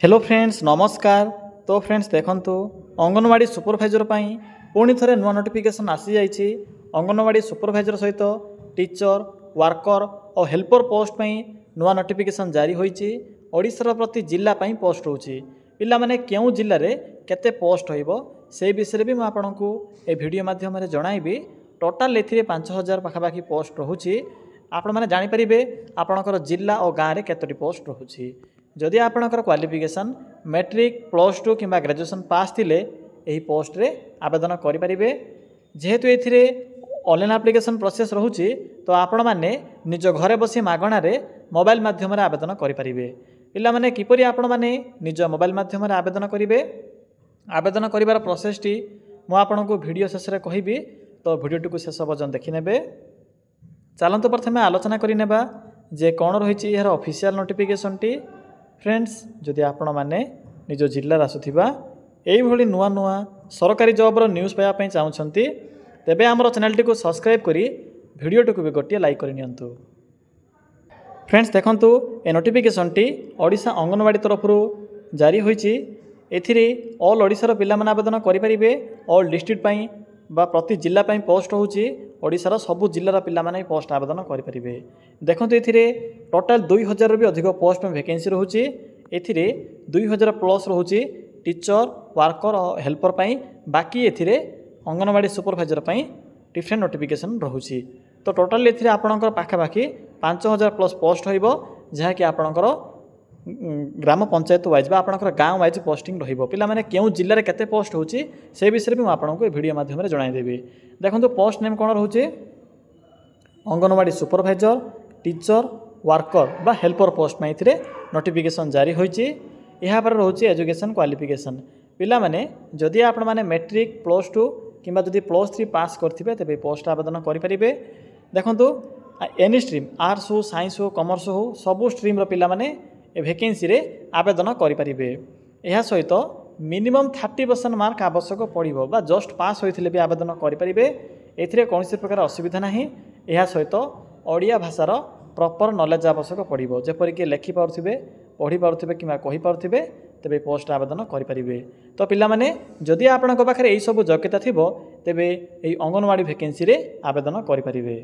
Hello friends नमस्कार। तो friends देखंतु अंगनवाड़ी सुपरभाइजर पाई पुणी थे नुआ नोटिफिकेशन आसी जाइए। अंगनवाड़ी सुपरभाइजर सहित टीचर वर्कर और हेल्पर पोस्ट पाई नुआ नोटिफिकेशन जारी होईची। ओडिशार प्रति जिला पाई पोस्ट होची पिला माने केउ जिल्ला रे केते पोस्ट होइबो से विषय भी मैं आपको ए वीडियो माध्यम जणाइबी। टोटाल एथिरे 5000 पाखापाखि पोस्ट रोची। आपण माने जानि परिबे आपणकर जिला और गाँव में केतोटी पोस्ट रोची। जदि आपणकर क्वालिफिकेशन मैट्रिक +2 कि ग्रेजुएशन पास थिले एही पोस्ट रे आवेदन करें। जेहेतु ये ऑनलाइन एप्लिकेशन प्रोसेस रोचे तो आपण मैंने निज घरे बसी मागणार मोबाइल माध्यम आवेदन करें। पिला माने किपरि आपण माने निज मोबाइल माध्यम आवेदन करेंगे। आवेदन करिवार प्रोसेस टी मु आपनको वीडियो शेष में कहबी, तो वीडियो को शेष पर्यंत देखिने। चलतु प्रथमे आलोचना करिनेबा जे कौन रही यार ऑफिशियल नोटिफिकेशन टी। फ्रेंड्स जदि आपण माने निज जिल्ला आसुथिबा एइभली नुआ नुआ सरकारी जॉबर न्यूज़ पाइबा चाहूँगी तेबे आमर चैनल टी को सब्सक्राइब करी वीडियो टी को भी गोटे लाइक करनियंतु। फ्रेंड्स देखंतु ए नोटिफिकेशन टी ओडिशा अंगनवाड़ी तरफ जारी होईची। एथिरे ऑल ओडिशार पिला माने आवेदन करें। ऑल डिस्ट्रिक्ट पाई बा प्रति जिला पाई पोस्ट होची। ओडिशार सबु जिल्लार पिला माने पोस्ट आवेदन करें। देखंतु एथिरे टोटाल 2000 भी अधिक पोस्ट में वैकेंसी रोची। एथिरे 2000 प्लस रोची टीचर वर्कर और हेल्पर पाई। बाकी एथिरे अंगनवाड़ी सुपरभाइजर पाई डिफरेंट नोटिफिकेशन रोची। तो टोटाल एथिरे आपणकर पाखापाखि 5000 प्लस पोस्ट होइबो, जहा कि आपणकर ग्राम पंचायत वाइज बा आपणकर गाँव वाइज पोस्टिंग रहिबो। पिला माने केउ जिल्ला रे केते पोस्ट होची से विषय भी आपको वीडियो माध्यम रे जणाई देबी। देखंतु पोस्ट नेम कोन रहउची अंगनवाड़ी सुपरभाइजर टीचर वर्कर बा हेल्पर पोस्ट में इथिरे नोटिफिकेशन जारी होईची। यहाँ पर रोचे एजुकेशन क्वालिफिकेशन। पिला माने जदि आपण माने मैट्रिक +2 किंबा जदि +3 पास करथिबे तेबे पोस्ट आवेदन करि परिबे। देखंतु एनी स्ट्रीम आर्ट्स हो साइंस हो कॉमर्स हो सबु स्ट्रीम रो पिला माने वैकेंसी रे आवेदन करि परिबे। एहा सहित मिनिमम 30% मार्क आवश्यक पड़िबो बा जस्ट पास होइथिले भी आवेदन करि परिबे। एथिरे कोनोसी प्रकार असुविधा नाही। एहा सहित ओडिया भाषार प्रॉपर नॉलेज आवश्यक पड़िबो, जेपरिक लिखि पारुथिबे पढ़ी पारुथिबे किंबा कहि पारुथिबे तेबे पोस्ट आवेदन करि परिबे। तो पिला माने जदि आपणक पाखरे एई सब योग्यता थिबो तेबे एई अंगनवाड़ी वैकेंसी रे आवेदन करि परिबे।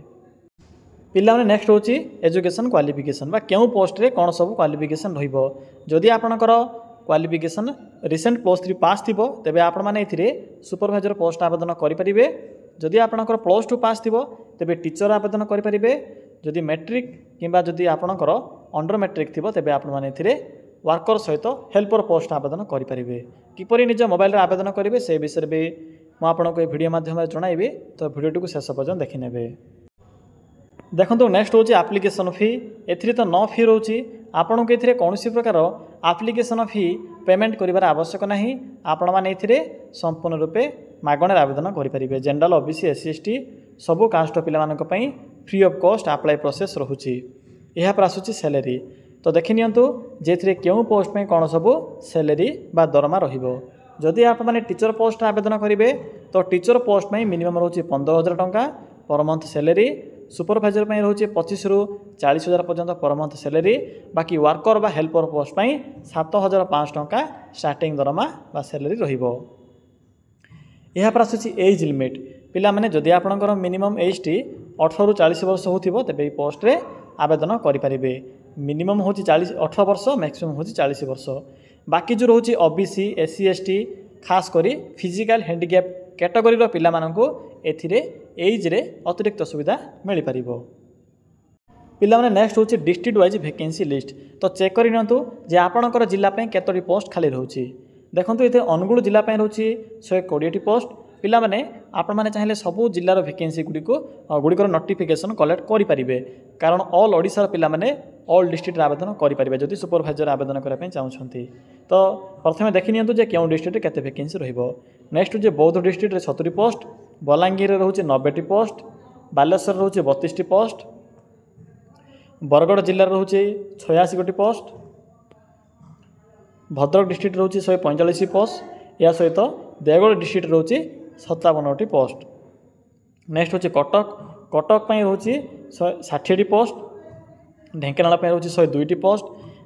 पिला माने नेक्स्ट होची एजुकेशन क्वालिफिकेशन बा केउ पोस्ट रे कोन सब क्वालिफिकेशन रहिबो। जदि आपणकर क्वालिफिकेशन रिसेंट +3 पास थिबो तेबे आपण माने एथिरे सुपरभाइजर पोस्ट आवेदन करि परिबे। जदि आपणकर +2 पास थिबो तेबे टीचर आवेदन करि परिबे। जदि मैट्रिक किंबा जदि आपणकर अंडर मैट्रिक थिबो तेबे आपण माने एथिरे वर्कर सहित हेल्पर पोस्ट आवेदन करि परिबे। किपरि निज मोबाइल रे आवेदन करिवे से विषय भी मु आपनको ए वीडियो माध्यम जणाइबी, तो वीडियो को शेष पर्यंत देखिनेबे। देखंतु नेक्स्ट होची एप्लिकेशन फी। एथिरे तो नो फी रोची। आपन को एथिरे कोनोसी प्रकार एप्लिकेशन फी पेमेंट करिवार आवश्यक नाही। आपण माने एथिरे संपूर्ण रूपे मागणार आवेदन करि परिबे। जनरल ओबीसी एससी एसटी सबु कास्ट पिला मानक पई free of cost apply process रहुची। एहा पर आसुची सैलरी। तो देखि नियंतु जेथिरे केउ पोस्ट में कोन सबु सैलरी बा दरमा रहिबो। जदि आप माने टीचर पोस्ट आवेदन करिवे तो टीचर पोस्ट में मिनिमम रहउची 15000 टंका पर मंथ सैलरी। सुपरभाइजर में रोचे 25 रु 40,000 पर्यंत पर मंथ सैलरी। बाकी वर्कर बा हेल्पर पोस्ट में 7500 टंका स्टार्टिंग दरमा बा सैलरी रहिबो। यहाँ पर आसुची एज लिमिट। पिला माने जदि आपणकर मिनिमम एज टी 18 रु 40 वर्ष होथिबो तेबे पोस्ट रे आवेदन करि परिबे। मिनिमम होची 18 वर्ष, मैक्सिमम होची 40 वर्ष। बाकी जो रोची ओबीसी एससी एसटी खास करी फिजिकल हैंडिकैप कैटेगरी रो पिला माननको एथिरे एज रे अतिरिक्त सुविधा मिल पारिबो। पिला माने नेक्स्ट होची डिस्ट्रिक्ट वाइज वैकेंसी लिस्ट। तो चेक करि नियंतु जे आपणकर जिल्ला पे केतोटी पोस्ट खाली रहउची। देखंतु एते अनुगुल जिल्ला पे रहउची 120 पोस्ट। पिला माने आपण माने चाहिले सबु जिल्लार वैकेंसी गुड़िकर नोटिफिकेशन कलेक्ट करि परिबे, कारण ऑल ओडिसा पिला माने ऑल डिस्ट्रिक्ट आवेदन करि परिबे जदि सुपरभाइजर आवेदन करा पे चाहउछंती। तो प्रथमे देखि नियंतु जे केउ डिस्ट्रिक्ट केते वैकेंसी रहिबो। नेक्स्ट जे बौद्ध डिस्ट्रिक्ट रे 70 पोस्ट, बलांगीर रे रहउची 90 पोस्ट, बालेश्वर रहउची 32 पोस्ट, बरगड़ जिल्ला रे रहउची 86 पोस्ट, भद्रक डिस्ट्रिक्ट रहउची 145 पोस्ट। या सहित देवगढ़ डिस्ट्रिक्ट रहउची 57 पोस्ट। नेक्स्ट होची कटक। कटक पई रहउची 160 पोस्ट। ढेंकानाल पे रहउची 102 पोस्ट।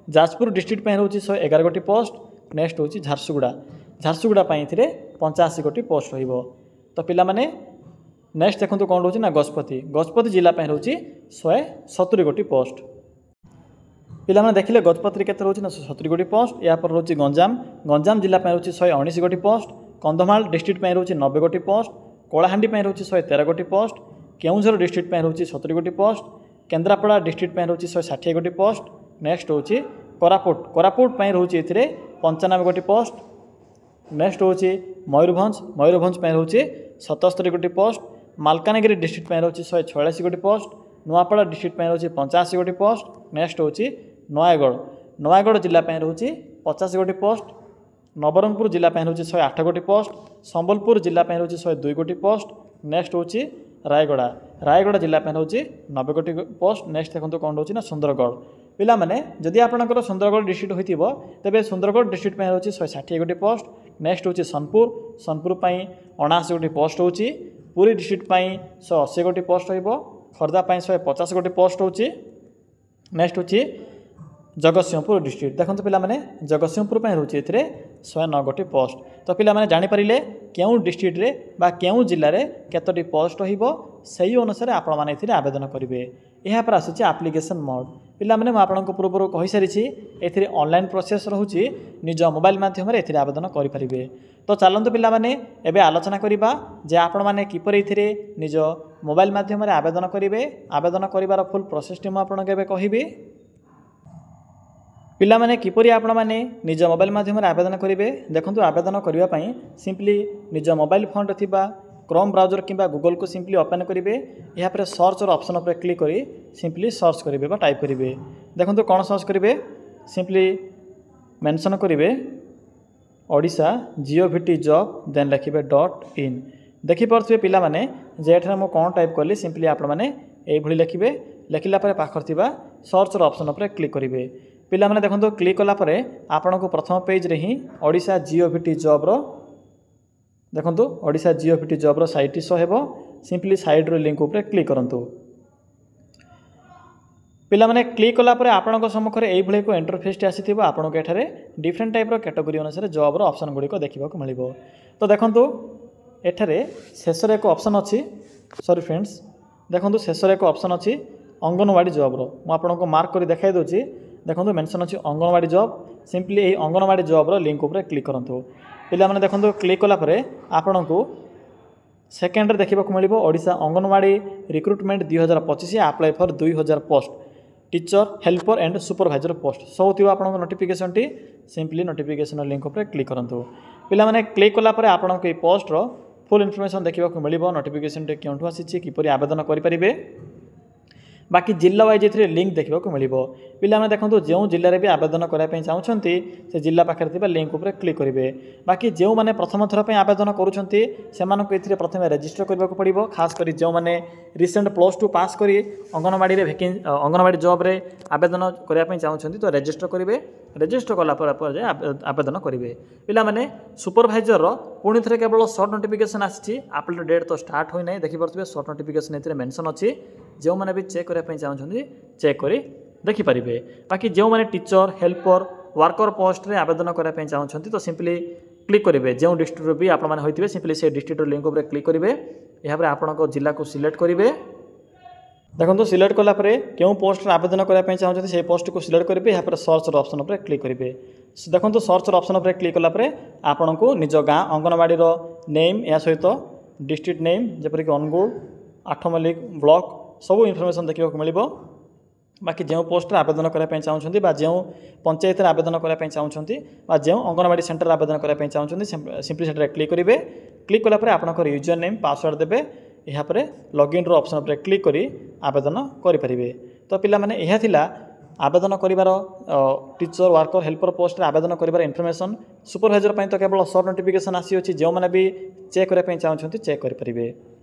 जाजपुर डिस्ट्रिक्ट रोचे 111 गोटी पोस्ट। नेक्स्ट हूँ झारसुगुड़ा, झारसुगुड़ा 85 गोटी पोस्ट रहिबो। तो पिला माने नेक्स्ट देखो कौन रोचे ना गजपति, गजपति जिला रोचे 170 गोटी पोस्ट। पिला माने देखिले गजपति केते रोचे ना 170 गोटी पोस्ट। या पर रोचे गंजाम, गंजाम जिला रोचे 119 गोटी पोस्ट। कंधमाल डिस्ट्रिक्ट रोचे 90 गोटी पोस्ट। कलाहांडी रोचे 113 गोटी पोस्ट। केउंझर डिस्ट्रिक्ट रोचे 70 गोटी पोस्ट। केन्द्रापड़ा डिस्ट्रिक्ट रोचे 160 गोटी पोस्ट। नेक्स्ट होची कोरापुट, कोरापुट रोचे 95 गोटी पोस्ट। नेक्स्ट होची मयूरभंज, मयूरभंज रोचे 77 गोटी पोस्ट। मालकानगिरी डिस्ट्रिक्ट रोचे 146 गोटी पोस्ट। नुआपड़ा डिस्ट्रिक्ट रोचे 85 गोटी पोस्ट। नेक्स्ट होची नयागढ़, नयागढ़ जिला रोचे 50 गोटी पोस्ट। नवरंगपुर जिला रोचे 108 गोटी पोस्ट। संबलपुर जिला रोचे 102 गोटी पोस्ट। नेक्स्ट होची रायगड़ा, रायगड़ा जिला रोचे 90 गोटी पोस्ट। नेक्स्ट देखो कौन रोचे ना सुंदरगढ़। पिला माने जदि आपनकर सुंदरगढ़ डिस्ट्रिक्ट होइतिबो तेबे सुंदरगढ़ डिस्ट्रिक्ट रोचे 160 गोटी पोस्ट। नेक्स्ट होची सोनपुर, सोनपुर 79 गोटी पोस्ट होची। पुरी डिस्ट्रिक्ट 180 गोटी पोस्ट रहिबो। खर्दा 150 गोटी पोस्ट होची। नेक्स्ट होची जगतसिंहपुर डिस्ट्रिक्ट। देखो पिला माने जगतसिंहपुर रोचे 109 गोटी पोस्ट। तो पिला माने जानि परिले केउ डिस्ट्रिक्ट रे बा केउ जिल्ला रे केतोटी पोस्ट रहिबो सही अनुसार आपण माने एथिरे आवेदन करिवे। यहाँ पर आसुची एप्लिकेशन मोड। पिला माने म आपनको पूर्व कहि सारिछि एथिरे ऑनलाइन प्रोसेस रहउची, निज मोबाइल माध्यम रे एथिरे आवेदन करि परिबे। तो चलंतु पिला माने एबे आलोचना करिबा जे आपण माने किपरि एथिरे निज मोबाइल माध्यम रे आवेदन करिवे। आवेदन करिवार फुल प्रोसेस टी म आपनको एबे कहिबी। पिला माने किपरि आपण माने निज मोबाइल माध्यम रे आवेदन करिवे। देखंतु आवेदन करिवा पई सिंपली निज मोबाइल फोन रे थिबा क्रोम ब्राउजर किंबा गूगल को सिंपली ओपन करिवे। यहाँ पर सर्च ऑप्शन पर क्लिक करी सिंपली सर्च करिवे बा टाइप करिवे। देखंतु कोन सर्च करिवे, सिंपली मेंशन करिवे ओडिशा जिओवीटी जॉब देन लिखिबे .in। देखि परथिबे पिला माने जे एठरा मो कोन टाइप करली सिंपली आपण माने एई भली लिखिबे। लिखिला परे पाखर थिबा सर्च ऑप्शन पर क्लिक करिवे। पिला माने देखंतु क्लिक कला परे आपनको प्रथम पेज रे ही ओडिशा जिओवीटी जॉब रो देखंतु ओडिशा जिओवीटी जॉब रो साइट शो हेबो। सिंपली साइड रो लिंक ऊपर क्लिक करंतु। पिला माने क्लिक कला परे आपनको सम्मुख रे एई भली को इंटरफेस टी आसीथिबो। आपनको एठारे डिफरेंट टाइप रो कैटेगरी अनुसार जॉब रो ऑप्शन गुडी को देखिबा को मिलिबो। तो देखंतु एठारे शेषरे एक ऑप्शन अछि, सॉरी फ्रेंड्स, देखंतु शेषरे एक ऑप्शन अछि अंगनवाड़ी जॉब रो। म आपनको मार्क करी देखाइ दोछि। देखंतु मेंशन अछि अंगनवाड़ी जॉब। सिंपली एई अंगनवाड़ी जॉब रो लिंक ऊपर क्लिक करंतु। पिला माने देखंतु क्लिक कला परे आपनको सेकेंड रे देखिबा को मिलिबो Odisha anganwadi recruitment 2025 apply for 2000 post teacher helper and supervisor post सब थिबा आपनको नोटिफिकेशन टी। सिंपली नोटिफिकेशन लिंक ऊपर क्लिक करंतु। पिला माने क्लिक कला परे आपनको ए पोस्ट रो फुल इन्फॉर्मेशन देखिबा को मिलिबो। नोटिफिकेशन टी केउंठु आसीछि, किपरि आवेदन करि परिबे, बाकी जिला वाइज एथिरे लिंक देखिबा को मिलिबो। पिला माने देखंतु जेउ जिल्ला रे भी आवेदन करा पई चाहुछंती से जिल्ला पाखरे थिबा लिंक ऊपर क्लिक करिवे। बाकी जेउ माने प्रथम थर पई आवेदन करूछंती सेमानको एथिरे प्रथमे रजिस्टर करबा को पड़िबो। खास करी जेउ माने रिसेंट +2 पास करी अंगनवाड़ी रे अंगनवाड़ी जॉब रे आवेदन करा पई चाहुछंती तो रजिस्टर करिवे। रजिस्टर कला पर आवेदन करिवे। पिला माने सुपरवाइजर रो पुणी थरे केवल शॉर्ट नोटिफिकेशन आछि। अपलोड डेट तो स्टार्ट होई नै, देखि परथबे शॉर्ट नोटिफिकेशन एथिरे मेंशन अछि। जेउ माने भी चेक करा पई चाहुछंती चेक करी देखि परिबे। बाकी जेउ माने टीचर हेल्पर वर्कर पोस्ट रे आवेदन करा पई चाहुछंती तो सिंपली क्लिक करिवे। जेउ डिस्ट्रिक्ट भी आपण माने होइतिबे सिंपली से डिस्ट्रिक्ट लिंक ऊपर क्लिक करिवे। यहाँ पर आपनको जिला को सिलेक्ट करिवे। देखो सिलेक्ट कला परे केउ पोस्ट आवेदन करा पई चाहुछंती से पोस्ट को सिलेक्ट करिवे। यहाँ पर सर्च ऑप्शन पर क्लिक करिवे। देखो सर्च ऑप्शन पर क्लिक कला परे आपनको निज गाँ अंगनवाड़ी रो नेम या सहित डिस्ट्रिक्ट नेम जेपरि कि अनुगुल 8 मल्लिक ब्लॉक सब इनफॉरमेशन देखिबा को मिलिबो। बाकी जो पोस्ट आवेदन करने चाहते बा जो पंचायत आवेदन करने चाहते बा जो अंगनवाड़ी सेंटर आवेदन करने चाहते सिंपली सेटा क्लिक करेंगे। क्लिक कलापर आपंकर यूजर नेम पासवर्ड देवे। यहाँ पर लॉगिन रो ऑप्शन पर क्लिक करी आवेदन करें। तो पिला माने यह थिला आवेदन करिवार टीचर वर्कर हेल्पर पोस्ट आवेदन करिवार इनफॉरमेशन। सुपरवाइजर तो केवल शॉर्ट नोटिफिकेशन आसी अच्छी जो मैंने भी चेक करने चाहते चेक करें।